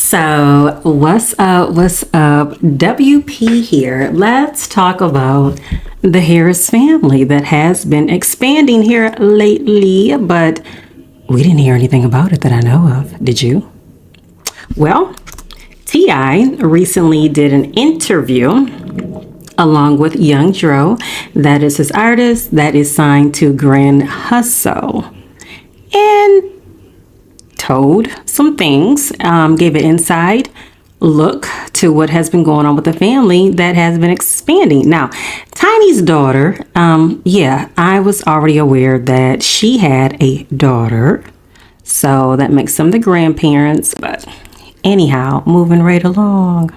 So, what's up? What's up? WP here. Let's talk about the Harris family that has been expanding here lately, but we didn't hear anything about it that I know of. Did you? Well, T.I. recently did an interview along with Young Dro, that is his artist that is signed to Grand Hustle, and told some things, gave an inside look to what has been going on with the family that has been expanding. Now, Tiny's daughter, I was already aware that she had a daughter, so that makes them the grandparents. But anyhow, moving right along.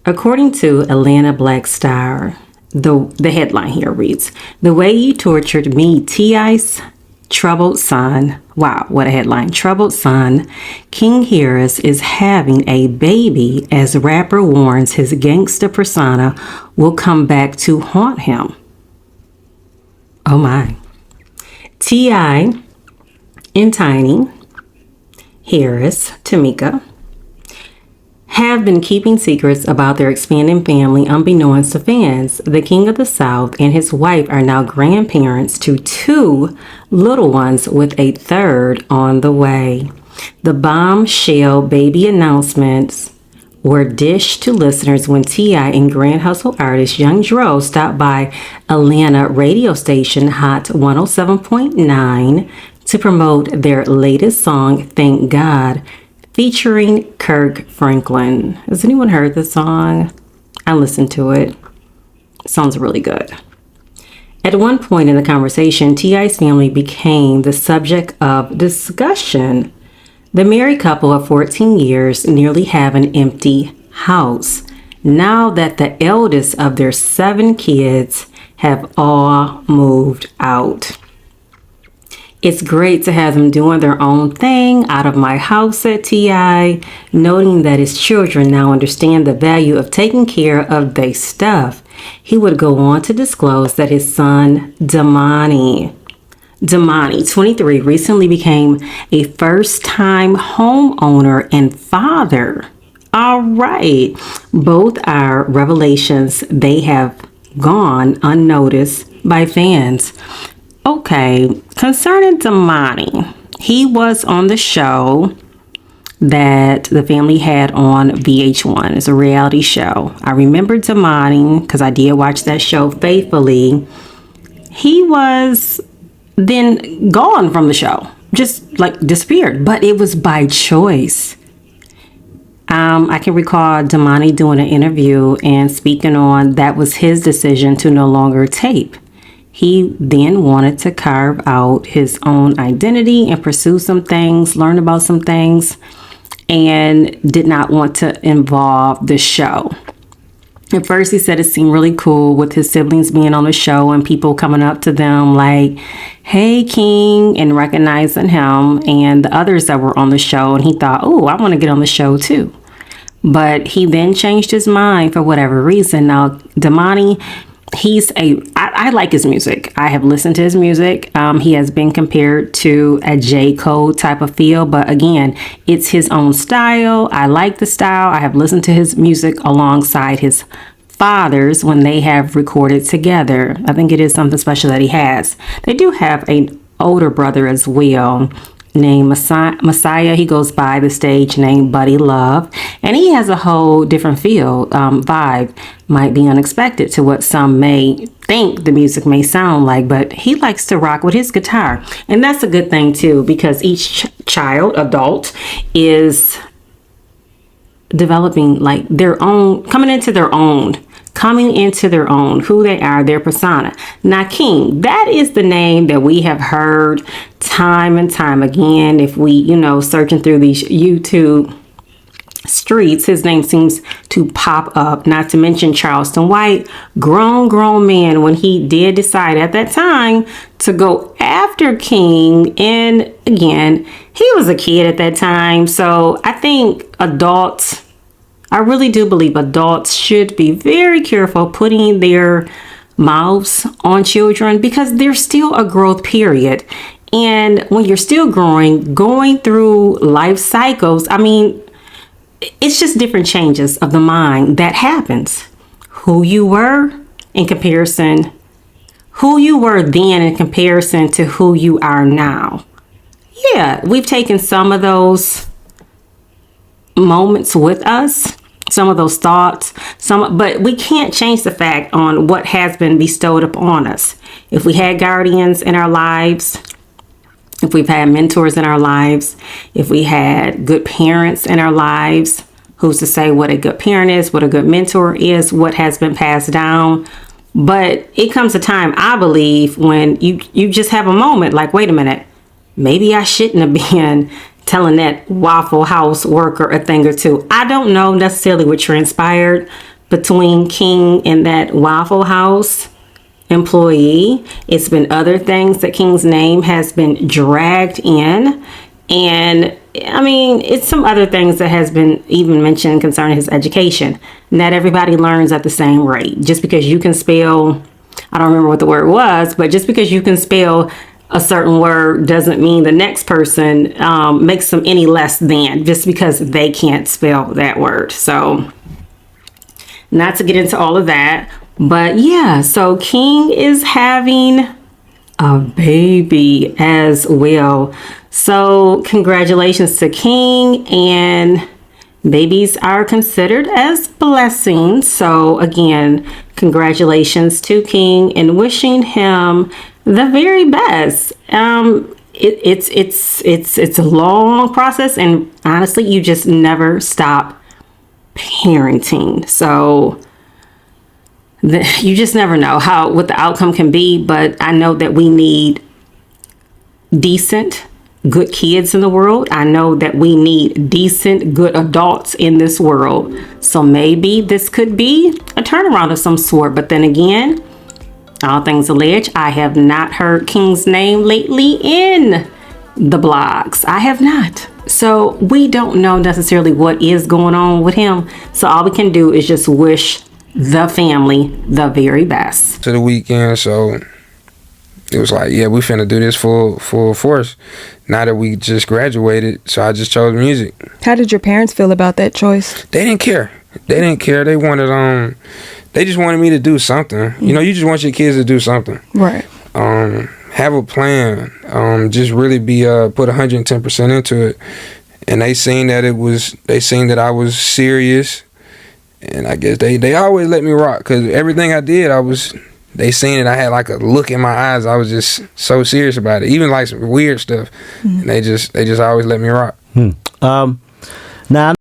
According to Atlanta Black Star, the headline here reads, "The way you tortured me, T.I.'s troubled son." Wow, what a headline. Troubled son, King Harris, is having a baby as rapper warns his gangster persona will come back to haunt him. Oh my. T.I. and Tiny Harris, Tameka, have been keeping secrets about their expanding family unbeknownst to fans. The King of the South and his wife are now grandparents to two little ones with a third on the way. The bombshell baby announcements were dished to listeners when T.I. and Grand Hustle artist Young Dro stopped by Atlanta radio station Hot 107.9 to promote their latest song, Thank God, featuring Kirk Franklin. Has anyone heard this song? I listened to it. It sounds really good. At one point in the conversation, T.I.'s family became the subject of discussion. The married couple of 14 years nearly have an empty house now that the eldest of their 7 kids have all moved out. "It's great to have them doing their own thing out of my house," said T.I., noting that his children now understand the value of taking care of their stuff. He would go on to disclose that his son, Damani, 23, recently became a first-time homeowner and father. All right. Both are revelations. They have gone unnoticed by fans. Okay, concerning Damani, he was on the show that the family had on VH1. It's a reality show. I remember Damani because I did watch that show faithfully. He was then gone from the show, just like disappeared, but it was by choice. I can recall Damani doing an interview and speaking on that was his decision to no longer tape. He then wanted to carve out his own identity and pursue some things, learn about some things, and did not want to involve the show. At first, he said it seemed really cool with his siblings being on the show and people coming up to them like, "Hey, King," and recognizing him and the others that were on the show. And he thought, "Oh, I want to get on the show too." But he then changed his mind for whatever reason. Now, Damani, I like his music. I have listened to his music. He has been compared to a J. Cole type of feel, but again, it's his own style. I like the style. I have listened to his music alongside his fathers when they have recorded together. I think it is something special that he has. They do have an older brother as well, named Messiah. He goes by the stage name Buddy Love, and he has a whole different feel, vibe. Might be unexpected to what some may think the music may sound like, but he likes to rock with his guitar, and that's a good thing too, because each adult is developing like their own, coming into their own, who they are, their persona. Now, King, that is the name that we have heard time and time again. If we, searching through these YouTube streets, his name seems to pop up, not to mention Charleston White, grown man, when he did decide at that time to go after King. And again, he was a kid at that time. So I think I really do believe adults should be very careful putting their mouths on children because there's still a growth period. And when you're still growing, going through life cycles, I mean, it's just different changes of the mind that happens. Who you were in comparison, who you were then in comparison to who you are now. Yeah, we've taken some of those moments with us, some of those thoughts, but we can't change the fact on what has been bestowed upon us. If we had guardians in our lives, if we've had mentors in our lives, if we had good parents in our lives, who's to say what a good parent is, what a good mentor is, what has been passed down. But it comes a time, I believe, when you just have a moment like, wait a minute, maybe I shouldn't have been telling that Waffle House worker a thing or two. I don't know necessarily what transpired between King and that Waffle House employee. It's been other things that King's name has been dragged in. And I mean, it's some other things that has been even mentioned concerning his education. Not everybody learns at the same rate. Just because you can spell, I don't remember what the word was, but just because you can spell a certain word doesn't mean the next person makes them any less than just because they can't spell that word. So not to get into all of that, but yeah, so King is having a baby as well. So congratulations to King, and babies are considered as blessings. So again, congratulations to King and wishing him the very best. It's a long process, and honestly, you just never stop parenting. So you just never know what the outcome can be, but I know that we need decent, good kids in the world. I know that we need decent, good adults in this world. So maybe this could be a turnaround of some sort. But then again, all things alleged, I have not heard King's name lately in the blogs. I have not. So we don't know necessarily what is going on with him. So all we can do is just wish the family the very best. To the weekend, so it was like, yeah, we finna do this full force. Now that we just graduated, so I just chose music. How did your parents feel about that choice? They didn't care. They wanted they just wanted me to do something. You know, you just want your kids to do something. Right. Have a plan. Just really be put 110% into it. And they seen that I was serious. And I guess they always let me rock, because everything I did, they seen it. I had like a look in my eyes. I was just so serious about it, even like some weird stuff. And they just always let me rock. Now